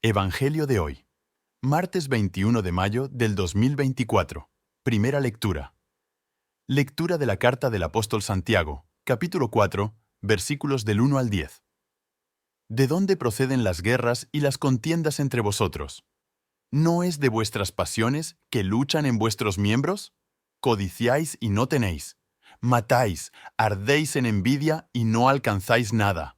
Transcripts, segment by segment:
Evangelio de hoy, martes 21 de mayo del 2024. Primera lectura. Lectura de la carta del apóstol Santiago, capítulo 4, versículos del 1 al 10. ¿De dónde proceden las guerras y las contiendas entre vosotros? ¿No es de vuestras pasiones que luchan en vuestros miembros? Codiciáis y no tenéis. Matáis, ardéis en envidia y no alcanzáis nada.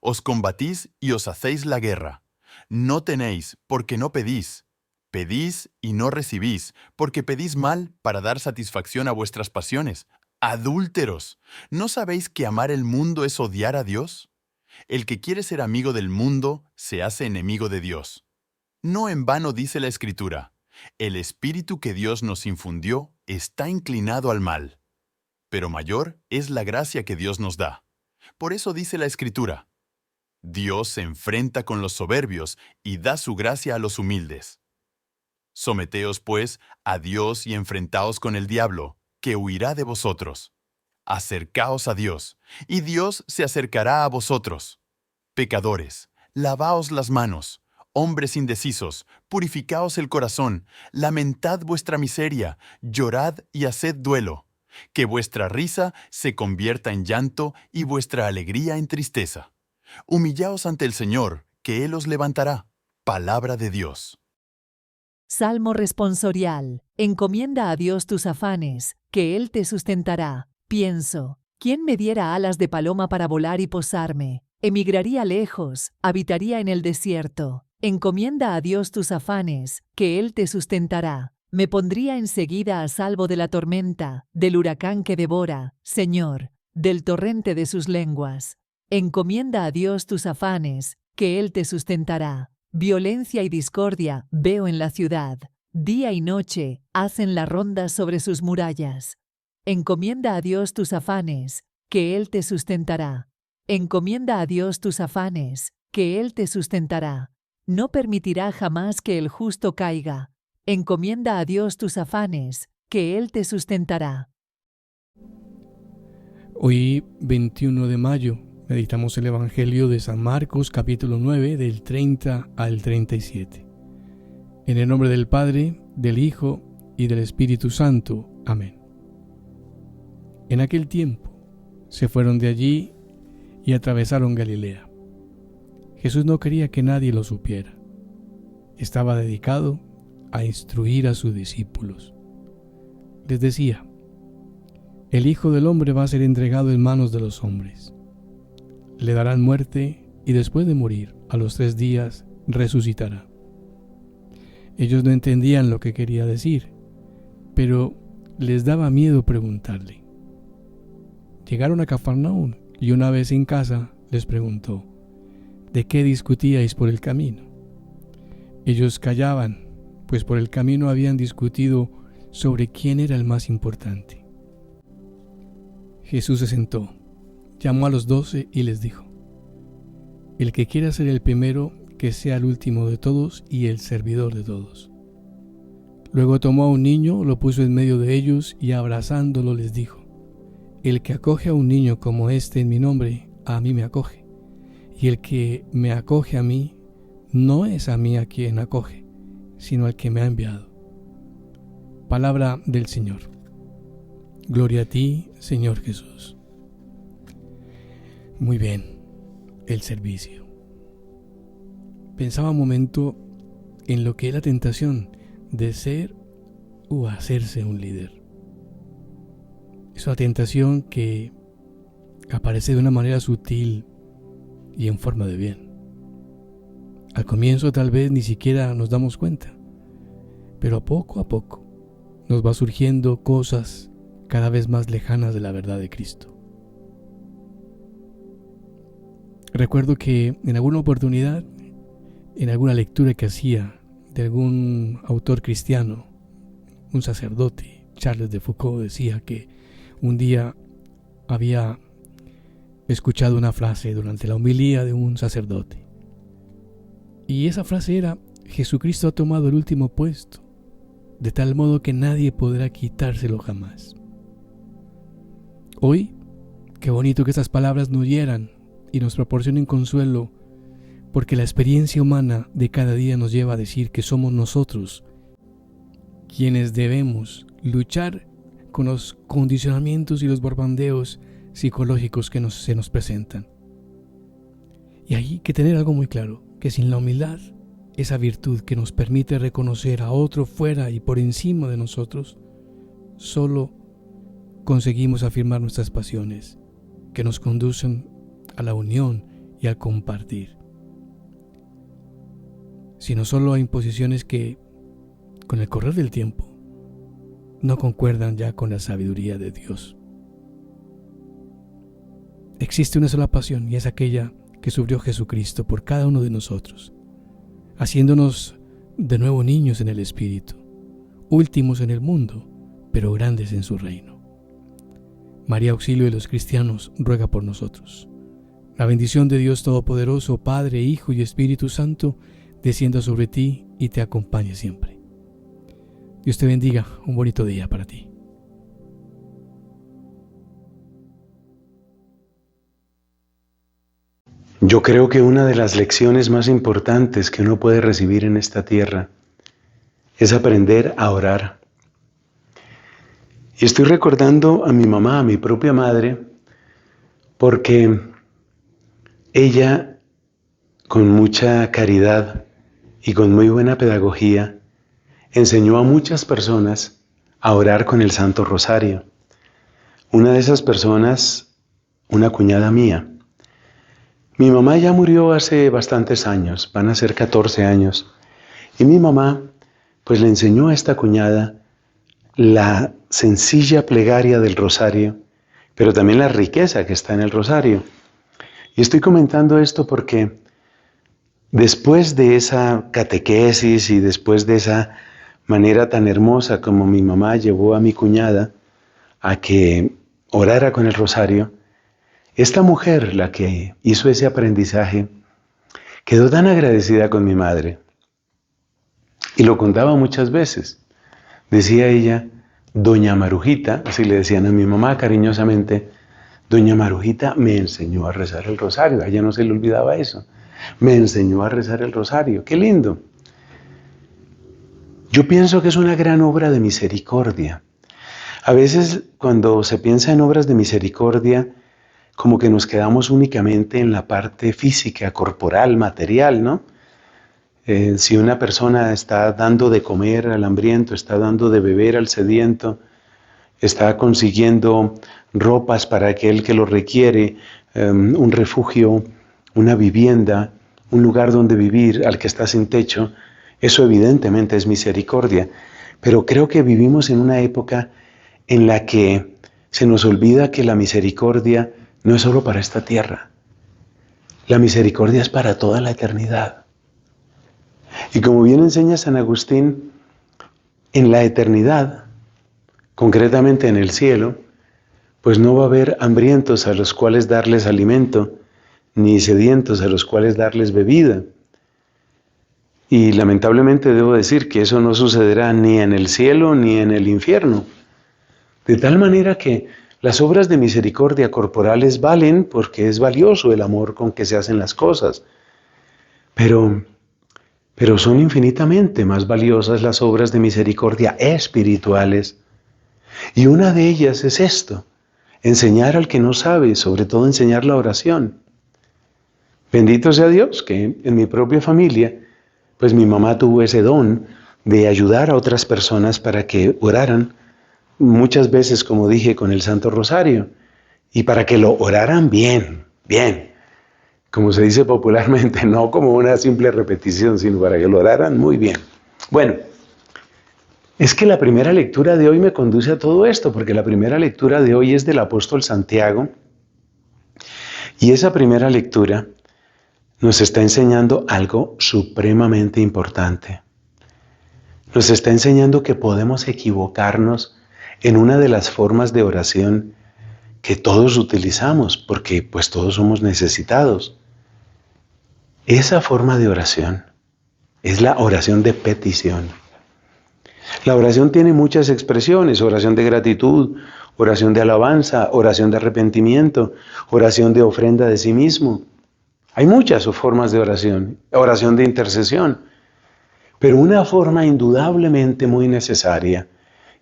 Os combatís y os hacéis la guerra. No tenéis, porque no pedís. Pedís y no recibís, porque pedís mal para dar satisfacción a vuestras pasiones. ¡Adúlteros! ¿No sabéis que amar el mundo es odiar a Dios? El que quiere ser amigo del mundo se hace enemigo de Dios. No en vano dice la Escritura: el espíritu que Dios nos infundió está inclinado al mal. Pero mayor es la gracia que Dios nos da. Por eso dice la Escritura: Dios se enfrenta con los soberbios y da su gracia a los humildes. Someteos, pues, a Dios y enfrentaos con el diablo, que huirá de vosotros. Acercaos a Dios, y Dios se acercará a vosotros. Pecadores, lavaos las manos. Hombres indecisos, purificaos el corazón, lamentad vuestra miseria, llorad y haced duelo. Que vuestra risa se convierta en llanto y vuestra alegría en tristeza. Humillaos ante el Señor, que Él os levantará. Palabra de Dios. Salmo responsorial. Encomienda a Dios tus afanes, que Él te sustentará. Pienso, ¿quién me diera alas de paloma para volar y posarme? Emigraría lejos, habitaría en el desierto. Encomienda a Dios tus afanes, que Él te sustentará. Me pondría enseguida a salvo de la tormenta, del huracán que devora, Señor, del torrente de sus lenguas. Encomienda a Dios tus afanes, que Él te sustentará. Violencia y discordia veo en la ciudad. Día y noche hacen la ronda sobre sus murallas. Encomienda a Dios tus afanes, que Él te sustentará. Encomienda a Dios tus afanes, que Él te sustentará. No permitirá jamás que el justo caiga. Encomienda a Dios tus afanes, que Él te sustentará. Hoy, 21 de mayo, meditamos el Evangelio de San Marcos, capítulo 9, del 30 al 37. En el nombre del Padre, del Hijo y del Espíritu Santo. Amén. En aquel tiempo se fueron de allí y atravesaron Galilea. Jesús no quería que nadie lo supiera. Estaba dedicado a instruir a sus discípulos. Les decía: el Hijo del Hombre va a ser entregado en manos de los hombres. Le darán muerte y después de morir, a los 3 días, resucitará. Ellos no entendían lo que quería decir, pero les daba miedo preguntarle. Llegaron a Cafarnaúm y una vez en casa les preguntó: ¿de qué discutíais por el camino? Ellos callaban, pues por el camino habían discutido sobre quién era el más importante. Jesús se sentó, llamó a los 12 y les dijo: el que quiera ser el primero, que sea el último de todos y el servidor de todos. Luego tomó a un niño, lo puso en medio de ellos y abrazándolo les dijo: el que acoge a un niño como este en mi nombre, a mí me acoge. Y el que me acoge a mí, no es a mí a quien acoge, sino al que me ha enviado. Palabra del Señor. Gloria a ti, Señor Jesús. Muy bien, el servicio. Pensaba un momento en lo que es la tentación de ser o hacerse un líder. Es una tentación que aparece de una manera sutil y en forma de bien. Al comienzo tal vez ni siquiera nos damos cuenta, pero poco a poco nos va surgiendo cosas cada vez más lejanas de la verdad de Cristo. Recuerdo que en alguna oportunidad, en alguna lectura que hacía de algún autor cristiano, un sacerdote, Charles de Foucault, decía que un día había escuchado una frase durante la homilía de un sacerdote. Y esa frase era: Jesucristo ha tomado el último puesto, de tal modo que nadie podrá quitárselo jamás. Hoy, qué bonito que estas palabras nos hieran y nos proporcionen consuelo porque la experiencia humana de cada día nos lleva a decir que somos nosotros quienes debemos luchar con los condicionamientos y los bombardeos psicológicos que se nos presentan. Y hay que tener algo muy claro, que sin la humildad, esa virtud que nos permite reconocer a otro fuera y por encima de nosotros, solo conseguimos afirmar nuestras pasiones, que nos conducen a la unión y al compartir. Sino solo a imposiciones que, con el correr del tiempo, no concuerdan ya con la sabiduría de Dios. Existe una sola pasión y es aquella que sufrió Jesucristo por cada uno de nosotros, haciéndonos de nuevo niños en el Espíritu, últimos en el mundo, pero grandes en su reino. María, auxilio de los cristianos, ruega por nosotros. La bendición de Dios Todopoderoso, Padre, Hijo y Espíritu Santo, descienda sobre ti y te acompañe siempre. Dios te bendiga, un bonito día para ti. Yo creo que una de las lecciones más importantes que uno puede recibir en esta tierra es aprender a orar. Y estoy recordando a mi mamá, a mi propia madre, porque ella, con mucha caridad y con muy buena pedagogía, enseñó a muchas personas a orar con el Santo Rosario. Una de esas personas, una cuñada mía. Mi mamá ya murió hace bastantes años, van a ser 14 años. Y mi mamá, pues le enseñó a esta cuñada la sencilla plegaria del rosario, pero también la riqueza que está en el rosario. Y estoy comentando esto porque después de esa catequesis y después de esa manera tan hermosa como mi mamá llevó a mi cuñada a que orara con el rosario, esta mujer, la que hizo ese aprendizaje, quedó tan agradecida con mi madre. Y lo contaba muchas veces. Decía ella, Doña Marujita, así le decían a mi mamá cariñosamente, Doña Marujita me enseñó a rezar el rosario. A ella no se le olvidaba eso. Me enseñó a rezar el rosario. ¡Qué lindo! Yo pienso que es una gran obra de misericordia. A veces cuando se piensa en obras de misericordia, como que nos quedamos únicamente en la parte física, corporal, material, ¿no? Si una persona está dando de comer al hambriento, está dando de beber al sediento, está consiguiendo ropas para aquel que lo requiere, un refugio, una vivienda, un lugar donde vivir al que está sin techo, eso evidentemente es misericordia. Pero creo que vivimos en una época en la que se nos olvida que la misericordia no es solo para esta tierra. La misericordia es para toda la eternidad. Y como bien enseña San Agustín, en la eternidad, concretamente en el cielo, pues no va a haber hambrientos a los cuales darles alimento, ni sedientos a los cuales darles bebida. Y lamentablemente debo decir que eso no sucederá ni en el cielo ni en el infierno. De tal manera que las obras de misericordia corporales valen porque es valioso el amor con que se hacen las cosas. Pero son infinitamente más valiosas las obras de misericordia espirituales. Y una de ellas es esto, enseñar al que no sabe, sobre todo enseñar la oración. Bendito sea Dios que en mi propia familia, pues mi mamá tuvo ese don de ayudar a otras personas para que oraran, muchas veces, como dije, con el Santo Rosario, y para que lo oraran bien, como se dice popularmente, no como una simple repetición, sino para que lo oraran muy bien. Bueno, es que la primera lectura de hoy me conduce a todo esto, porque la primera lectura de hoy es del apóstol Santiago, y esa primera lectura nos está enseñando algo supremamente importante. Nos está enseñando que podemos equivocarnos en una de las formas de oración que todos utilizamos, porque pues todos somos necesitados. Esa forma de oración es la oración de petición. La oración tiene muchas expresiones: oración de gratitud, oración de alabanza, oración de arrepentimiento, oración de ofrenda de sí mismo. Hay muchas formas de oración de intercesión, pero una forma indudablemente muy necesaria,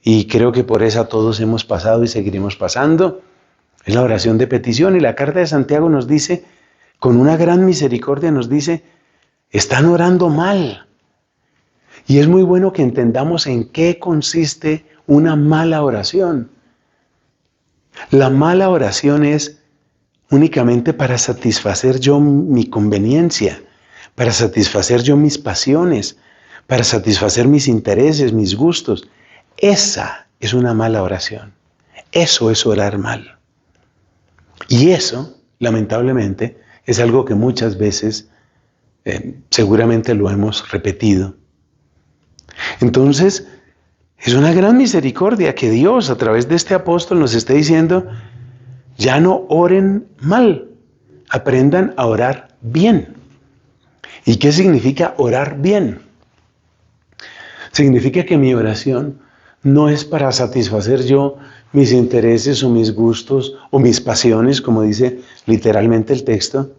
y creo que por esa todos hemos pasado y seguiremos pasando, es la oración de petición. Y la carta de Santiago nos dice, con una gran misericordia nos dice, están orando mal. Y es muy bueno que entendamos en qué consiste una mala oración. La mala oración es únicamente para satisfacer yo mi conveniencia, para satisfacer yo mis pasiones, para satisfacer mis intereses, mis gustos. Esa es una mala oración. Eso es orar mal. Y eso, lamentablemente, es algo que muchas veces seguramente lo hemos repetido. Entonces, es una gran misericordia que Dios, a través de este apóstol, nos esté diciendo, ya no oren mal, aprendan a orar bien. ¿Y qué significa orar bien? Significa que mi oración no es para satisfacer yo mis intereses o mis gustos o mis pasiones, como dice literalmente el texto.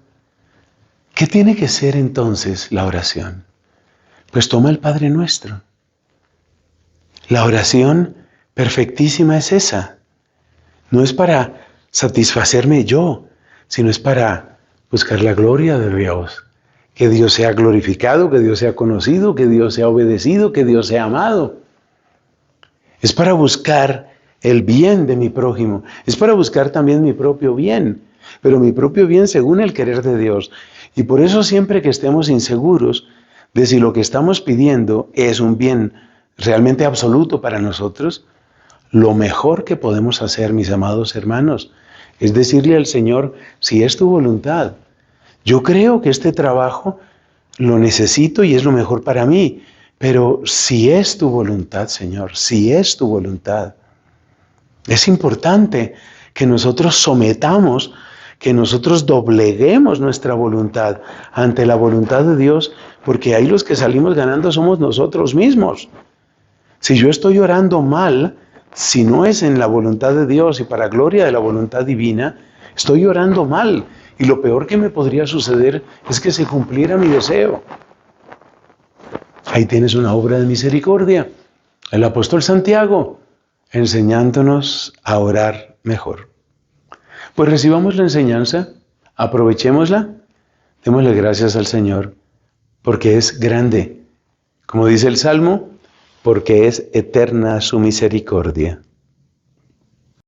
¿Qué tiene que ser entonces la oración? Pues toma el Padre Nuestro. La oración perfectísima es esa. No es para satisfacerme yo, sino es para buscar la gloria de Dios. Que Dios sea glorificado, que Dios sea conocido, que Dios sea obedecido, que Dios sea amado. Es para buscar el bien de mi prójimo. Es para buscar también mi propio bien, pero mi propio bien según el querer de Dios. Y por eso siempre que estemos inseguros de si lo que estamos pidiendo es un bien realmente absoluto para nosotros, lo mejor que podemos hacer, mis amados hermanos, es decirle al Señor, si es tu voluntad, yo creo que este trabajo lo necesito y es lo mejor para mí, pero si es tu voluntad, Señor, si es tu voluntad, es importante que nosotros sometamos, que nosotros dobleguemos nuestra voluntad ante la voluntad de Dios, porque ahí los que salimos ganando somos nosotros mismos. Si yo estoy orando mal, si no es en la voluntad de Dios y para gloria de la voluntad divina, estoy orando mal. Y lo peor que me podría suceder es que se cumpliera mi deseo. Ahí tienes una obra de misericordia. El apóstol Santiago, enseñándonos a orar mejor. Pues recibamos la enseñanza, aprovechémosla, démosle gracias al Señor, porque es grande. Como dice el Salmo, porque es eterna su misericordia.